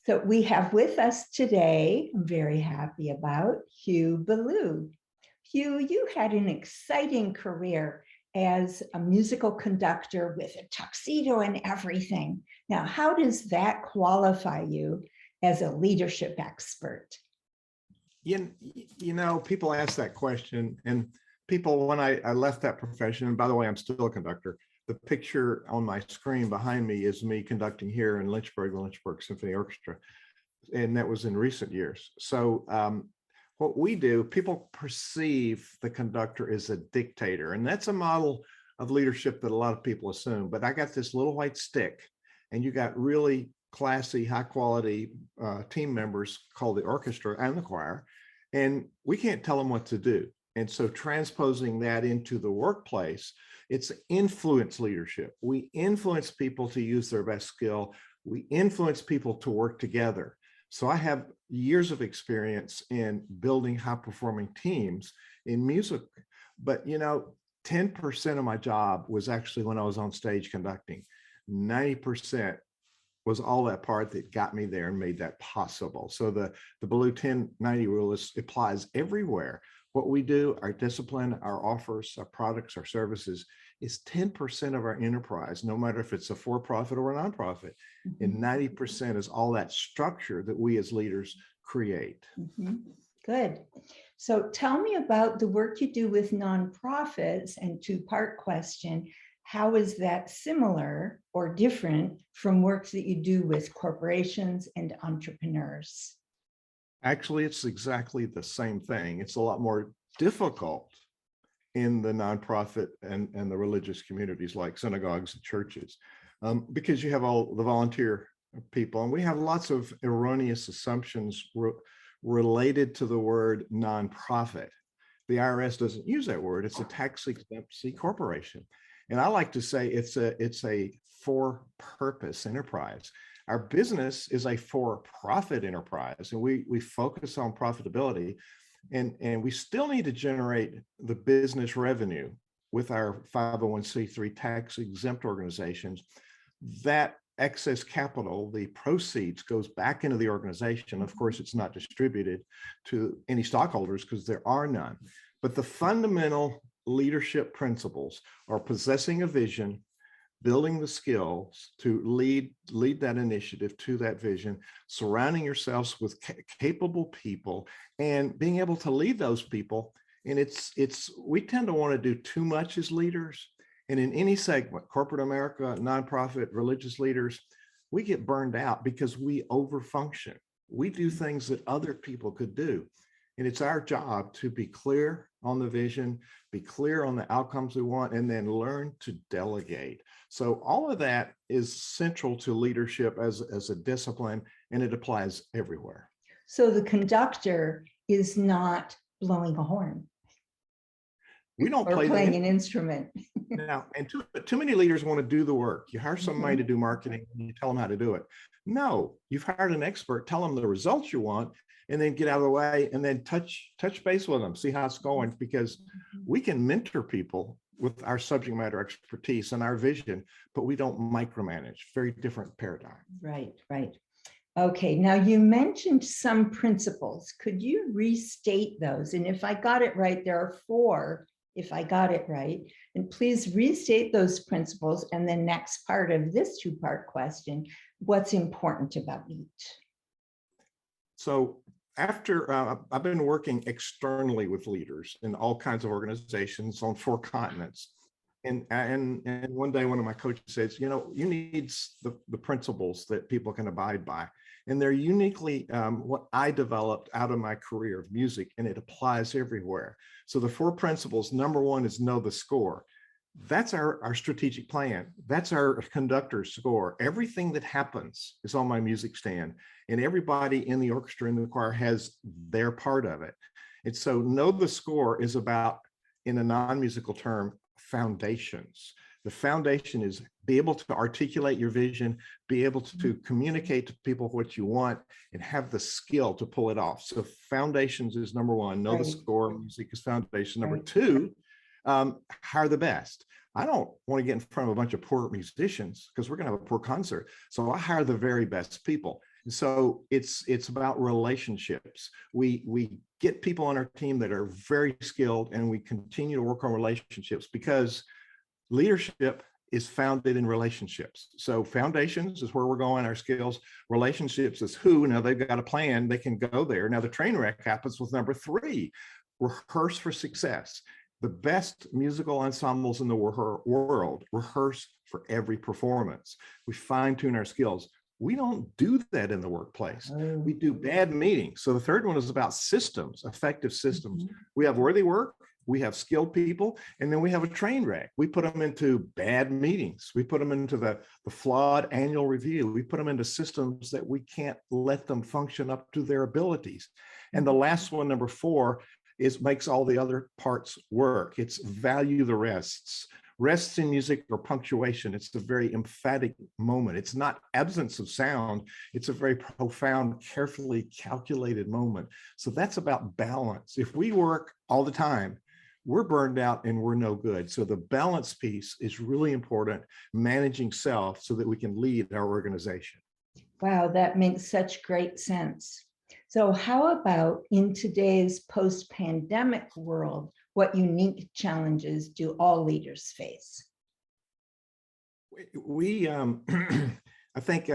So we have with us today, I'm very happy about, Hugh Ballou. Hugh, you had an exciting career as a musical conductor with a tuxedo and everything. Now, how does that qualify you as a leadership expert? You know, people ask that question, and people, when I left that profession, and by the way, I'm still a conductor, the picture on my screen behind me is me conducting here in Lynchburg, the Lynchburg Symphony Orchestra, and that was in recent years. So what we do, people perceive the conductor as a dictator, and that's a model of leadership that a lot of people assume. But I got this little white stick, and you got really classy, high quality team members called the orchestra and the choir, and we can't tell them what to do. And so transposing that into the workplace, it's influence leadership. We influence people to use their best skill. We influence people to work together. So I have years of experience in building high performing teams in music, but 10% of my job was actually when I was on stage conducting. 90% was all that part that got me there and made that possible. So the Ballou 10-90 rule applies everywhere. What we do, our discipline, our offers, our products, our services is 10% of our enterprise, no matter if it's a for-profit or a nonprofit. Mm-hmm. And 90% is all that structure that we as leaders create. Mm-hmm. Good. So tell me about the work you do with nonprofits, and two-part question. How is that similar or different from work that you do with corporations and entrepreneurs? Actually, it's exactly the same thing. It's a lot more difficult in the nonprofit and the religious communities like synagogues and churches, because you have all the volunteer people, and we have lots of erroneous assumptions related to the word nonprofit. The IRS doesn't use that word. It's a tax-exempt C corporation. And I like to say it's a for-purpose enterprise. Our business is a for-profit enterprise, and we focus on profitability, and we still need to generate the business revenue with our 501c3 tax-exempt organizations. That excess capital, the proceeds, goes back into the organization. Of course, it's not distributed to any stockholders because there are none. But the fundamental leadership principles are possessing a vision, building the skills to lead that initiative to that vision, surrounding yourselves with capable people, and being able to lead those people. And we tend to want to do too much as leaders. And in any segment, corporate America, nonprofit, religious leaders, we get burned out because we overfunction. We do things that other people could do. And it's our job to be clear on the vision, be clear on the outcomes we want, and then learn to delegate. So all of that is central to leadership as a discipline, and it applies everywhere. So the conductor is not blowing a horn. We don't or playing an instrument. Now, and too many leaders want to do the work. You hire somebody to do marketing and you tell them how to do it. No, you've hired an expert, tell them the results you want, and then get out of the way, and then touch base with them, see how it's going, because we can mentor people with our subject matter expertise and our vision, but we don't micromanage. Very different paradigm. Right. Okay, now you mentioned some principles. Could you restate those? And if I got it right, there are 4, if I got it right. And please restate those principles. And the next part of this 2-part question, what's important about each? So after I've been working externally with leaders in all kinds of organizations on 4 continents. And one day, one of my coaches says, you need the principles that people can abide by. And they're uniquely what I developed out of my career of music, and it applies everywhere. So the 4 principles, number 1 is know the score. That's our strategic plan. That's our conductor's score. Everything that happens is on my music stand, and everybody in the orchestra and the choir has their part of it. And so know the score is about, in a non-musical term, foundations. The foundation is be able to articulate your vision, be able to communicate to people what you want, and have the skill to pull it off. So foundations is number 1. Know the score. Music is foundation. Number 2, hire the best. I don't want to get in front of a bunch of poor musicians because we're going to have a poor concert. So I hire the very best people. So it's about relationships. We get people on our team that are very skilled, and we continue to work on relationships because leadership is founded in relationships. So foundations is where we're going, our skills. Relationships is who. Now they've got a plan, they can go there. Now the train wreck happens with number 3, rehearse for success. The best musical ensembles in the world rehearse for every performance. We fine tune our skills. We don't do that in the workplace. We do bad meetings. So the third one is about systems, effective systems. We have worthy work, we have skilled people, and then we have a train wreck. We put them into bad meetings. We put them into the flawed annual review. We put them into systems that we can't let them function up to their abilities. And the last one, number 4, is makes all the other parts work. It's value the rests. Rests in music or punctuation. It's a very emphatic moment. It's not absence of sound. It's a very profound, carefully calculated moment. So that's about balance. If we work all the time, we're burned out and we're no good. So the balance piece is really important, managing self so that we can lead our organization. Wow, that makes such great sense. So how about in today's post-pandemic world, what unique challenges do all leaders face? We I think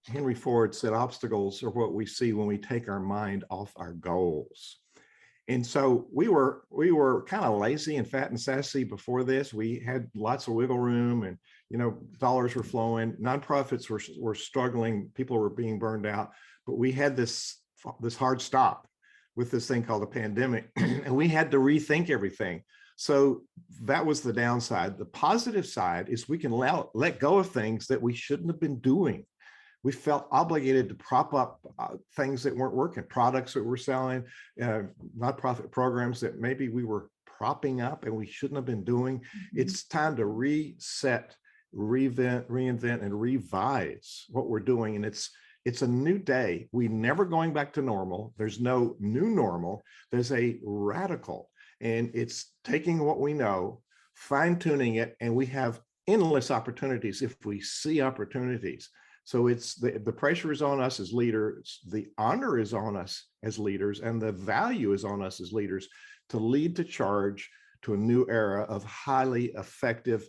Henry Ford said obstacles are what we see when we take our mind off our goals. And so we were kind of lazy and fat and sassy before this. We had lots of wiggle room, and dollars were flowing. Nonprofits were struggling. People were being burned out. But we had this hard stop with this thing called the pandemic, and we had to rethink everything. So that was the downside. The positive side is we can let go of things that we shouldn't have been doing. We felt obligated to prop up things that weren't working, products that we're selling, nonprofit programs that maybe we were propping up and we shouldn't have been doing. It's time to reset, reinvent, and revise what we're doing. And it's a new day. We're never going back to normal. There's no new normal. There's a radical, and it's taking what we know, fine tuning it, and we have endless opportunities if we see opportunities. So it's the pressure is on us as leaders, the honor is on us as leaders, and the value is on us as leaders to lead the charge to a new era of highly effective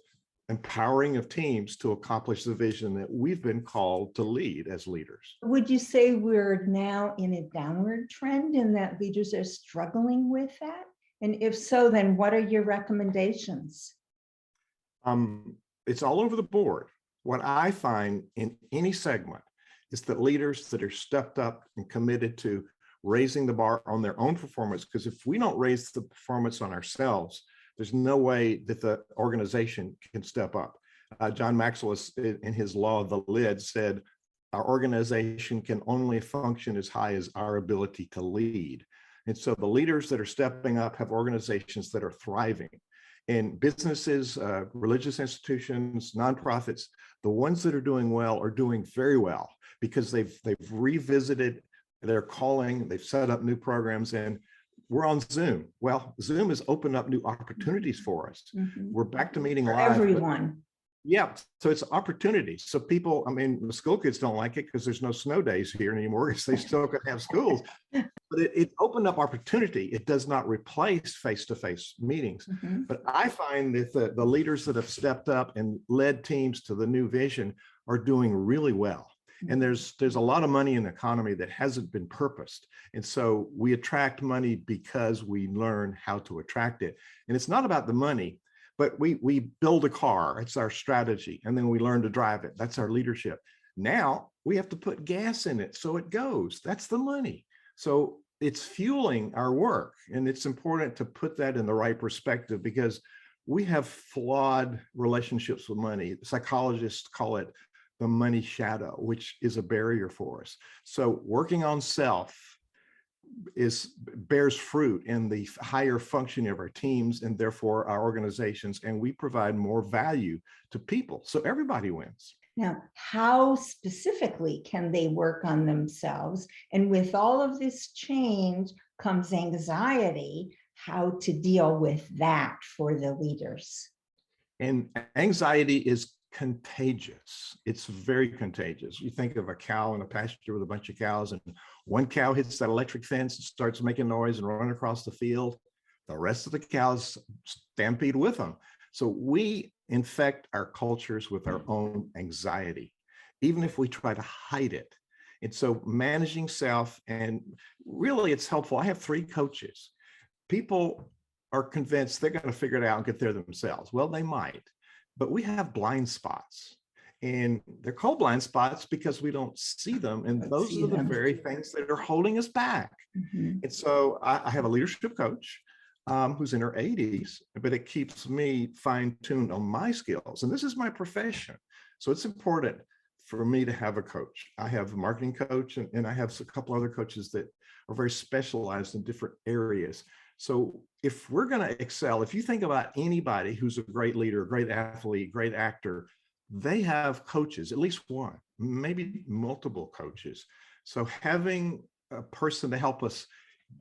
empowering of teams to accomplish the vision that we've been called to lead as leaders. Would you say we're now in a downward trend and that leaders are struggling with that? And if so, then what are your recommendations? It's all over the board. What I find in any segment is that leaders that are stepped up and committed to raising the bar on their own performance, because if we don't raise the performance on ourselves, there's no way that the organization can step up. John Maxwell, in his law of the lid, said, our organization can only function as high as our ability to lead. And so the leaders that are stepping up have organizations that are thriving. And businesses, religious institutions, nonprofits, the ones that are doing well are doing very well because they've revisited their calling, they've set up new programs, and we're on Zoom. Well, Zoom has opened up new opportunities for us. We're back to meeting for live. Everyone. Yeah, so it's opportunities. So people, I mean, the school kids don't like it because there's no snow days here anymore because they still could have schools. But it opened up opportunity. It does not replace face-to-face meetings. But I find that the leaders that have stepped up and led teams to the new vision are doing really well. And there's a lot of money in the economy that hasn't been purposed. And so we attract money because we learn how to attract it. And it's not about the money, but we build a car. It's our strategy. And then we learn to drive it. That's our leadership. Now we have to put gas in it so it goes. That's the money. So it's fueling our work. And it's important to put that in the right perspective because we have flawed relationships with money. Psychologists call it the money shadow, which is a barrier for us. So working on self bears fruit in the higher functioning of our teams and therefore our organizations, and we provide more value to people. So everybody wins. Now, how specifically can they work on themselves? And with all of this change comes anxiety, how to deal with that for the leaders? And anxiety is contagious. It's very contagious. You think of a cow in a pasture with a bunch of cows, and one cow hits that electric fence and starts making noise and running across the field. The rest of the cows stampede with them. So we infect our cultures with our own anxiety, even if we try to hide it. And so managing self, and really it's helpful. I have 3 coaches. People are convinced they're going to figure it out and get there themselves. Well, they might, but we have blind spots. And they're called blind spots because we don't see them. And those are the very things that are holding us back. Mhm. And so I have a leadership coach who's in her 80s, but it keeps me fine-tuned on my skills. And this is my profession. So it's important for me to have a coach. I have a marketing coach, and I have a couple other coaches that are very specialized in different areas. So if we're going to excel, if you think about anybody who's a great leader, great athlete, great actor, they have coaches, at least one, maybe multiple coaches. So having a person to help us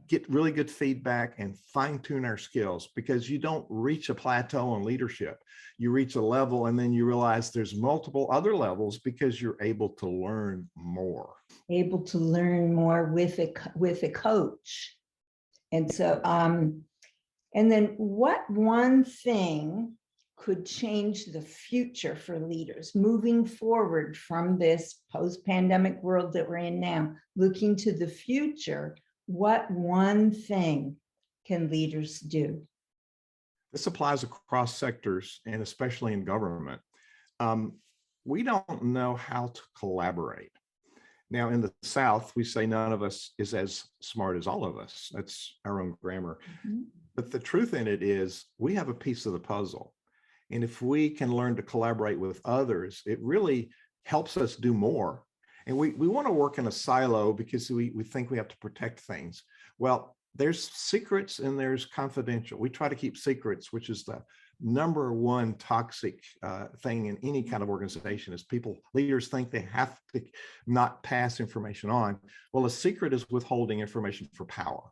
get really good feedback and fine tune our skills, because you don't reach a plateau in leadership. You reach a level and then you realize there's multiple other levels because you're able to learn more. Able to learn more with a coach. And so, and then what one thing could change the future for leaders moving forward from this post-pandemic world that we're in now, looking to the future? What one thing can leaders do? This applies across sectors and especially in government. We don't know how to collaborate. Now, in the South, we say none of us is as smart as all of us. That's our own grammar. Mhm. But the truth in it is we have a piece of the puzzle. And if we can learn to collaborate with others, it really helps us do more. And we want to work in a silo because we think we have to protect things. Well, there's secrets and there's confidential. We try to keep secrets, which is the number one toxic thing in any kind of organization, is leaders think they have to not pass information on. Well, a secret is withholding information for power.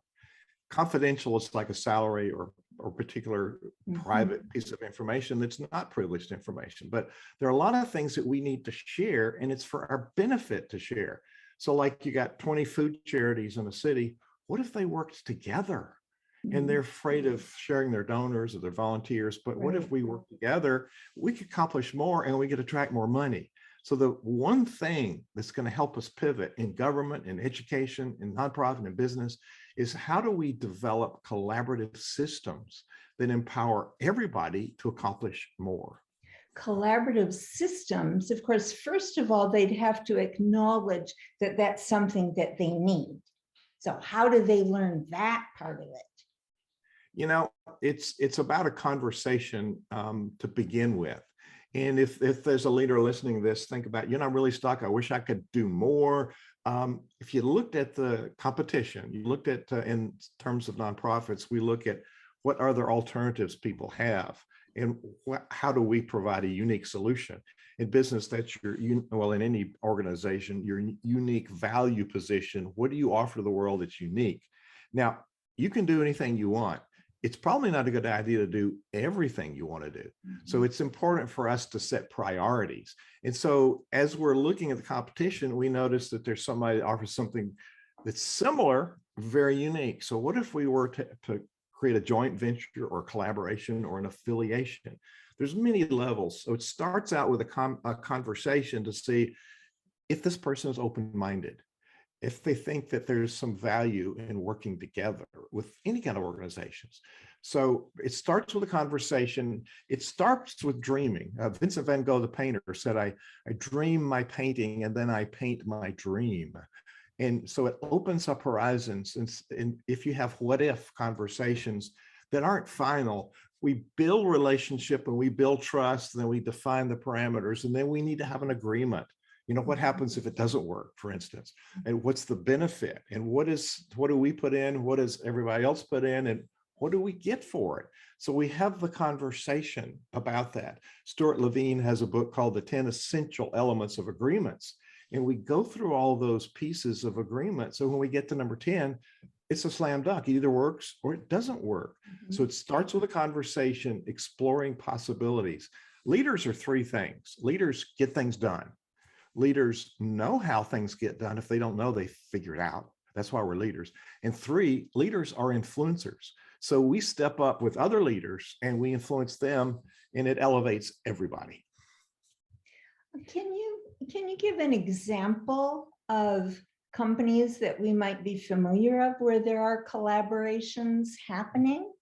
Confidential is like a salary or particular private piece of information that's not privileged information. But there are a lot of things that we need to share, and it's for our benefit to share. So like you got 20 food charities in a city. What if they worked together? And they're afraid of sharing their donors or their volunteers. But what if we work together? We could accomplish more and we could attract more money. So the one thing that's going to help us pivot in government, in education, in nonprofit, and business is how do we develop collaborative systems that empower everybody to accomplish more? Collaborative systems, of course, first of all, they'd have to acknowledge that that's something that they need. So how do they learn that part of it? You know, it's about a conversation to begin with. And if there's a leader listening to this, think about, I'm really stuck. I wish I could do more. If you looked at the competition, you looked at, in terms of nonprofits, we look at what other alternatives people have and how do we provide a unique solution. In business, that's in any organization, your unique value position. What do you offer to the world that's unique? Now, you can do anything you want. It's probably not a good idea to do everything you want to do. So it's important for us to set priorities. And so as we're looking at the competition, we notice that there's somebody that offers something that's similar, very unique. So what if we were to create a joint venture or collaboration or an affiliation? There's many levels. So it starts out with a conversation to see if this person is open-minded, if they think that there's some value in working together with any kind of organizations. So it starts with a conversation. It starts with dreaming. Vincent van Gogh, the painter, said, I dream my painting and then I paint my dream. And so it opens up horizons. And if you have what if conversations that aren't final, we build relationship and we build trust, and then we define the parameters, and then we need to have an agreement. What happens if it doesn't work, for instance, and what's the benefit, and what do we put in, what does everybody else put in, and what do we get for it? So we have the conversation about that. Stuart Levine has a book called The 10 Essential Elements of Agreements, and we go through all those pieces of agreement. So when we get to number 10, it's a slam dunk. It either works or it doesn't work. So it starts with a conversation, exploring possibilities. leaders are three things. Leaders get things done. Leaders know how things get done. If they don't know, they figure it out. That's why we're leaders. And three, leaders are influencers. So we step up with other leaders and we influence them, and it elevates everybody. Can you give an example of companies that we might be familiar of where there are collaborations happening?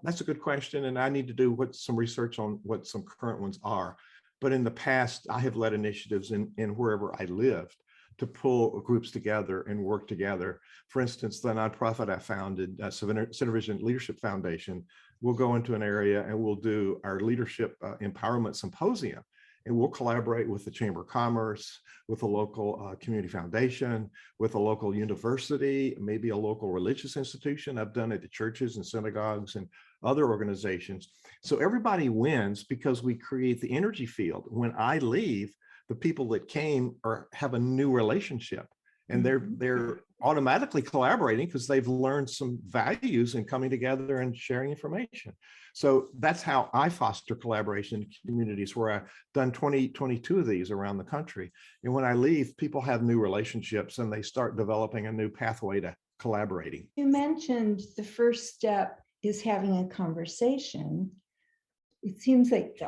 That's a good question. And I need to do some research on what some current ones are. But in the past, I have led initiatives in wherever I lived to pull groups together and work together. For instance, the nonprofit I founded, Center Vision Leadership Foundation, will go into an area and we'll do our leadership empowerment symposium. And we'll collaborate with the Chamber of Commerce, with a local community foundation, with a local university, maybe a local religious institution. I've done it at churches and synagogues and other organizations. So everybody wins because we create the energy field. When I leave, the people that came have a new relationship, and they're automatically collaborating because they've learned some values in coming together and sharing information. So that's how I foster collaboration in communities, where I've done 22 of these around the country. And when I leave, people have new relationships and they start developing a new pathway to collaborating. You mentioned the first step is having a conversation. It seems like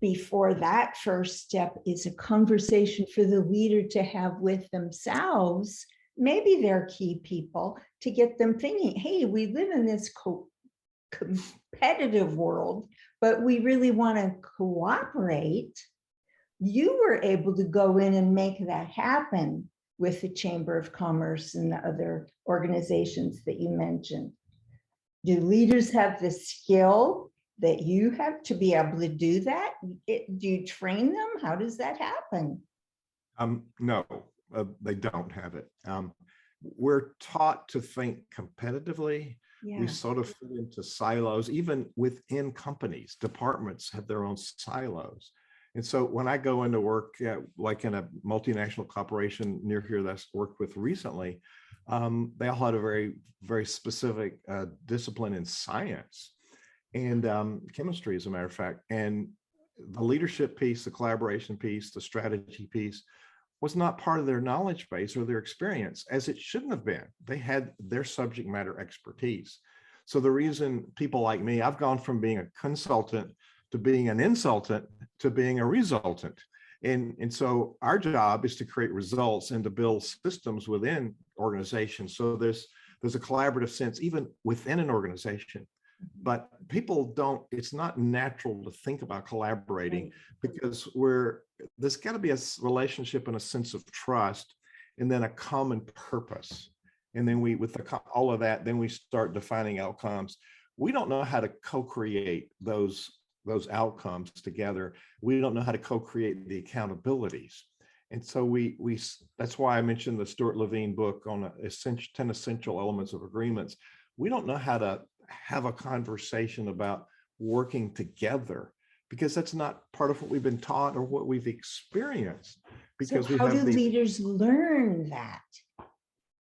before that first step is a conversation for the leader to have with themselves, maybe their key people, to get them thinking, hey, we live in this competitive world, but we really want to cooperate. You were able to go in and make that happen with the Chamber of Commerce and the other organizations that you mentioned. Do leaders have the skill that you have to be able to do that? Do you train them? How does that happen? No, they don't have it. We're taught to think competitively. Yeah. We sort of fit into silos. Even within companies, departments have their own silos. And so when I go into work, like in a multinational corporation near here that I've worked with recently, they all had a very, very specific discipline in science and chemistry, as a matter of fact. And the leadership piece, the collaboration piece, the strategy piece was not part of their knowledge base or their experience, as it shouldn't have been. They had their subject matter expertise. So the reason people like me, I've gone from being a consultant to being an insultant to being a resultant. And so our job is to create results and to build systems within organizations. So there's a collaborative sense even within an organization. But people don't, it's not natural to think about collaborating because there's got to be a relationship and a sense of trust, and then a common purpose. And then with all of that, then we start defining outcomes. We don't know how to co-create those outcomes together. We don't know how to co-create the accountabilities. And so that's why I mentioned the Stuart Levine book on 10 essential elements of agreements. We don't know how to have a conversation about working together because that's not part of what we've been taught or what we've experienced. Because so how do leaders learn that?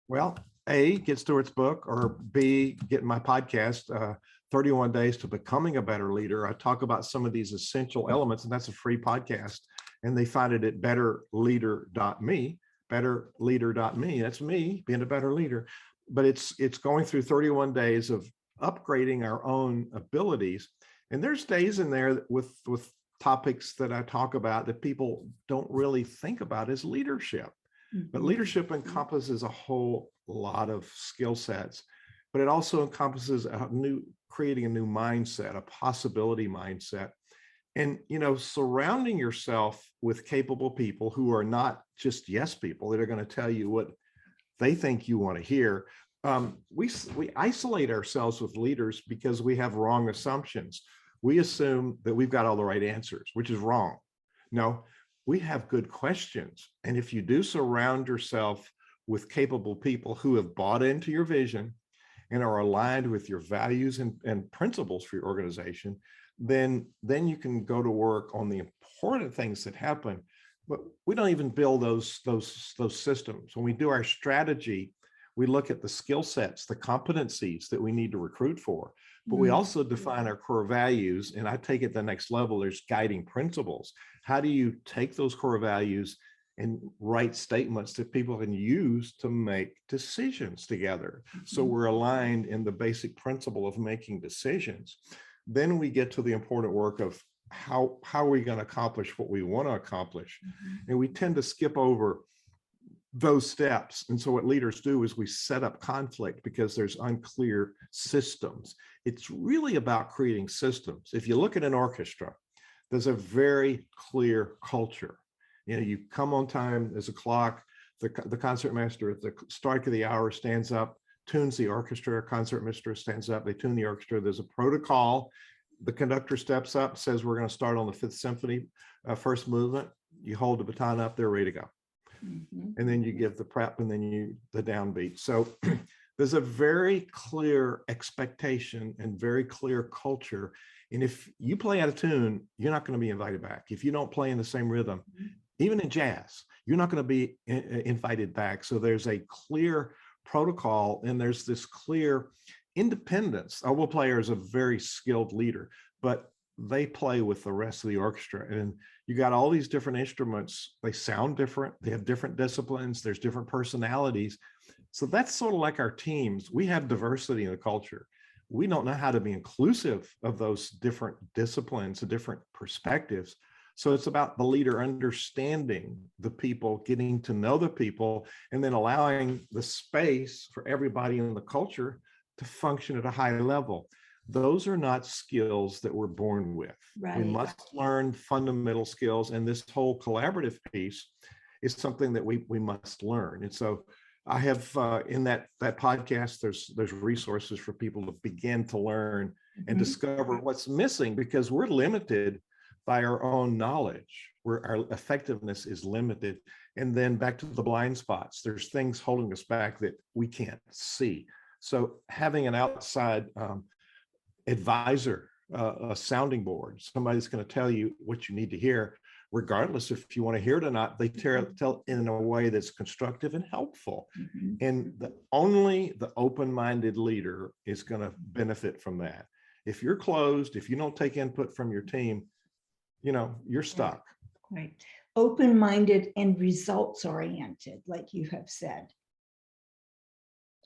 Well, A, get Stuart's book, or B, get my podcast, 31 Days to Becoming a Better Leader. I talk about some of these essential elements, and that's a free podcast. And they find it at betterleader.me, betterleader.me. That's me being a better leader. But it's going through 31 days of upgrading our own abilities. And there's days in there with topics that I talk about that people don't really think about as leadership. But leadership encompasses a whole lot of skill sets, but it also encompasses creating a new mindset, a possibility mindset. And, surrounding yourself with capable people who are not just yes people that are going to tell you what they think you want to hear. We isolate ourselves with leaders because we have wrong assumptions. We assume that we've got all the right answers, which is wrong. No, we have good questions. And if you do surround yourself with capable people who have bought into your vision and are aligned with your values and principles for your organization, then you can go to work on the important things that happen. But we don't even build those systems. When we do our strategy, We look at the skill sets, the competencies that we need to recruit for, but we Mm. also define our core values. And I take it the next level, there's guiding principles. How do you take those core values and write statements that people can use to make decisions together? So we're aligned in the basic principle of making decisions. Then we get to the important work of how are we going to accomplish what we want to accomplish? And we tend to skip over those steps. And so what leaders do is we set up conflict because there's unclear systems. It's really about creating systems. If you look at an orchestra, there's a very clear culture. You know, you come on time, there's a clock, the concertmaster at the start of the hour stands up, tunes the orchestra, concertmaster stands up, they tune the orchestra, there's a protocol. The conductor steps up, says, we're going to start on the Fifth Symphony, first movement. You hold the baton up, they're ready to go. And then you give the prep and then the downbeat. So there's a very clear expectation and very clear culture. And if you play out of tune, you're not going to be invited back. If you don't play in the same rhythm, even in jazz, you're not going to be invited back. So there's a clear protocol and there's this clear independence. Our player is a very skilled leader, but they play with the rest of the orchestra. And you got all these different instruments. They sound different. They have different disciplines. There's different personalities. So that's sort of like our teams. We have diversity in the culture. We don't know how to be inclusive of those different disciplines, the different perspectives. So it's about the leader understanding the people, getting to know the people, and then allowing the space for everybody in the culture to function at a high level. Those are not skills that we're born with. Right. We must learn fundamental skills, and this whole collaborative piece is something that we must learn. And so I have in that podcast, there's resources for people to begin to learn and discover what's missing, because we're limited by our own knowledge, where our effectiveness is limited. And then back to the blind spots, there's things holding us back that we can't see. So having an outside advisor, a sounding board, somebody that's going to tell you what you need to hear, regardless if you want to hear it or not, they tell in a way that's constructive and helpful. And only the open-minded leader is going to benefit from that. If you're closed, if you don't take input from your team, you know, you're stuck. Right. Open-minded and results-oriented, like you have said.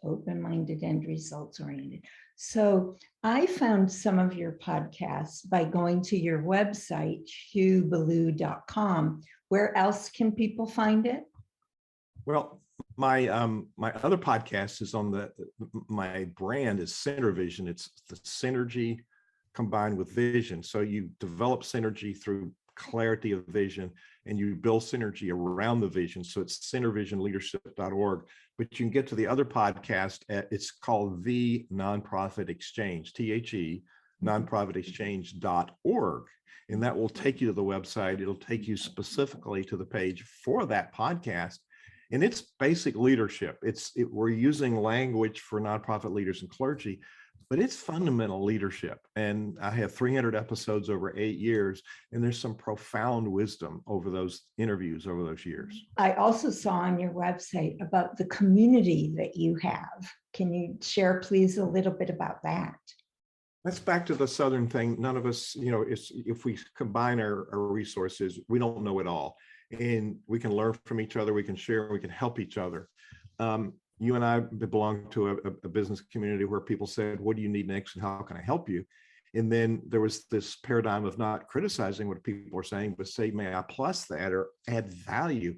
Open-minded and results-oriented. So I found some of your podcasts by going to your website, hughballou.com. Where else can people find it? Well, my other podcast is on my brand is Center Vision. It's the synergy combined with vision. So you develop synergy through clarity of vision, and you build synergy around the vision. So it's centervisionleadership.org. But you can get to the other podcast it's called The Nonprofit Exchange, THE, nonprofitexchange.org. And that will take you to the website. It'll take you specifically to the page for that podcast. And it's basic leadership. We're using language for nonprofit leaders and clergy, but it's fundamental leadership. And I have 300 episodes over 8 years, and there's some profound wisdom over those interviews over those years. I also saw on your website about the community that you have. Can you share, please, a little bit about that? That's back to the Southern thing. None of us, you know, if we combine our resources, we don't know it all. And we can learn from each other, we can share, we can help each other. You and I belong to a business community where people said, what do you need next and how can I help you? And then there was this paradigm of not criticizing what people are saying, but say, may I plus that or add value?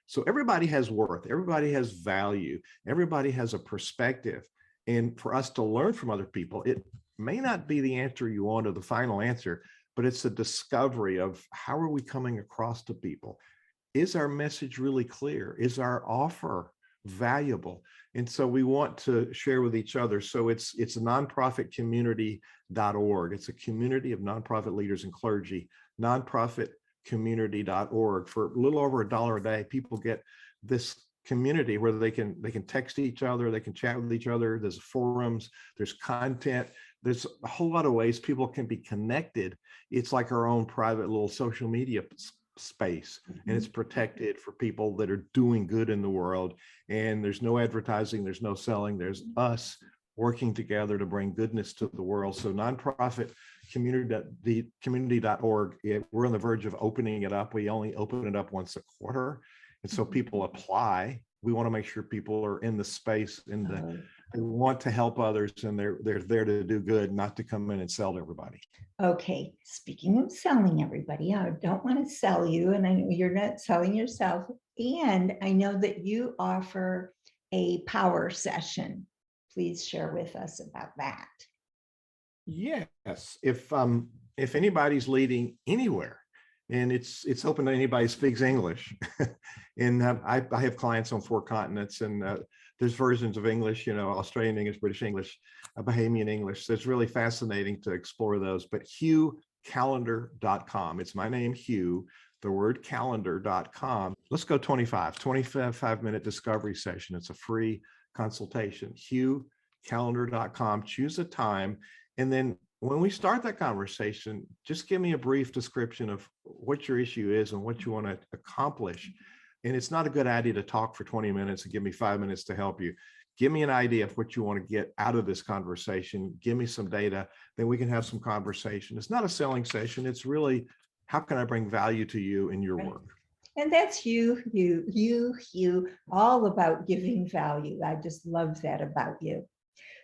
So everybody has worth, everybody has value, everybody has a perspective. And for us to learn from other people, it may not be the answer you want or the final answer, but it's a discovery of how are we coming across to people? Is our message really clear? Is our offer valuable? And so we want to share with each other. So it's nonprofitcommunity.org. It's a community of nonprofit leaders and clergy, nonprofitcommunity.org. For a little over $1 a day, people get this community where they can text each other, they can chat with each other. There's forums, there's content, there's a whole lot of ways people can be connected. It's like our own private little social media space, and it's protected for people that are doing good in the world. And there's no advertising, there's no selling, there's us working together to bring goodness to the world. So nonprofit community.org, we're on the verge of opening it up. We only open it up once a quarter. And so people apply. We want to make sure people are in the space, in the they want to help others, and they're there to do good, not to come in and sell to everybody. Okay, speaking of selling everybody, I don't want to sell you, and I know you're not selling yourself. And I know that you offer a power session. Please share with us about that. Yes, if anybody's leading anywhere, and it's open to anybody who speaks English, and I have clients on 4 continents, and there's versions of English, Australian English, British English, Bahamian English. So it's really fascinating to explore those. But HughCalendar.com. It's my name, Hugh, the word calendar.com. Let's go 25-minute discovery session. It's a free consultation. HughCalendar.com. Choose a time. And then when we start that conversation, just give me a brief description of what your issue is and what you want to accomplish. And it's not a good idea to talk for 20 minutes and give me 5 minutes to help you. Give me an idea of what you want to get out of this conversation. Give me some data, then we can have some conversation. It's not a selling session. It's really, how can I bring value to you in your work? And that's you, all about giving value. I just love that about you.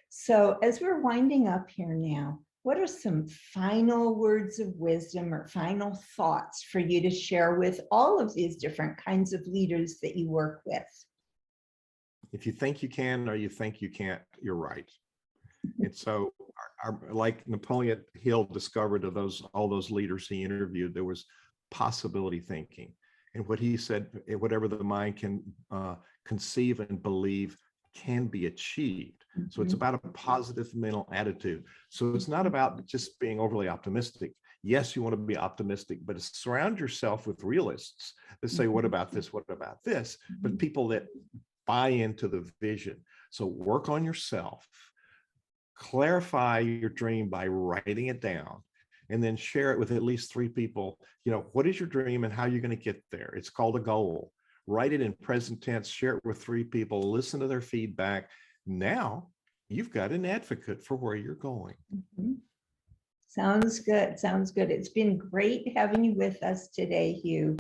So as we're winding up here now, what are some final words of wisdom or final thoughts for you to share with all of these different kinds of leaders that you work with? If you think you can or you think you can't, you're right. And so like Napoleon Hill discovered of all those leaders he interviewed, there was possibility thinking. And what he said, whatever the mind can conceive and believe can be achieved. So it's about a positive mental attitude. So it's not about just being overly optimistic. Yes, you want to be optimistic, but surround yourself with realists that say, what about this? What about this? But people that buy into the vision. So work on yourself, clarify your dream by writing it down, and then share it with at least 3 people. What is your dream and how you're going to get there? It's called a goal. Write it in present tense, share it with 3 people, listen to their feedback. Now you've got an advocate for where you're going. Sounds good. Sounds good. It's been great having you with us today, Hugh.